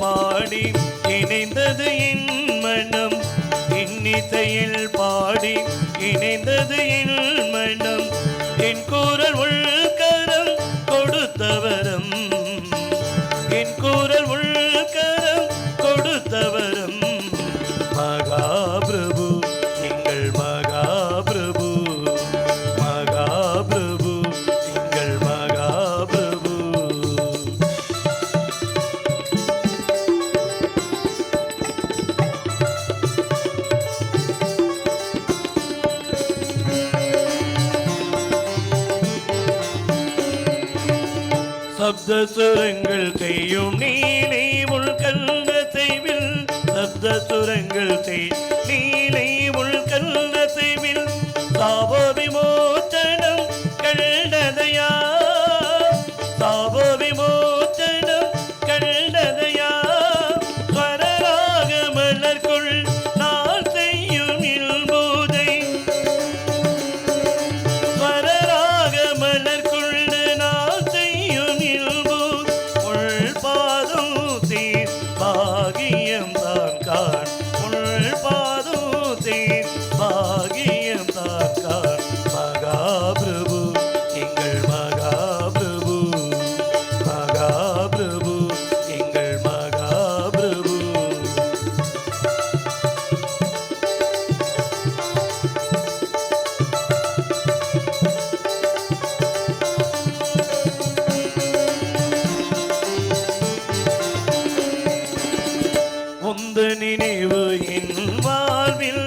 பாடி இணைந்தது என் மனம், இன்னிசையில் பாடி இணைந்தது என் மனம், என் குரல் உள்கரம் கொடுத்தவரம், என் குரல் உள்கரம் கொடுத்தவரம், மகாபிரபு எங்கள் மகாபிரபு, மகாபிரபு எங்கள் மகாபிரபு. சப்த சுரங்கள் செய்யும் நீலை உள்கல்ல செய்வில், சப்த சுரங்கள் செய் நீலை உள்கல்ல செய்வில், சாப விமோச்சனம் கண்டதையா, சாப விமோச்சனம் கண்டதையா, ஸ்வரராக மலர்க்குள் நான் செய்யும் இல்பூதை, ஸ்வரராக மலர்க்குள் நான் செய்யும் இல்பூத், உள் பாதம் தீர் பாகியம் தான் காண், உள் பாதம் தீர் பாகியம் தான் காண், மகாபிரபு எங்கள் மகாபிரபு, மகாபிரபு எங்கள் மகாபிரபு. உந்த நினைவு என் வாழ்வில்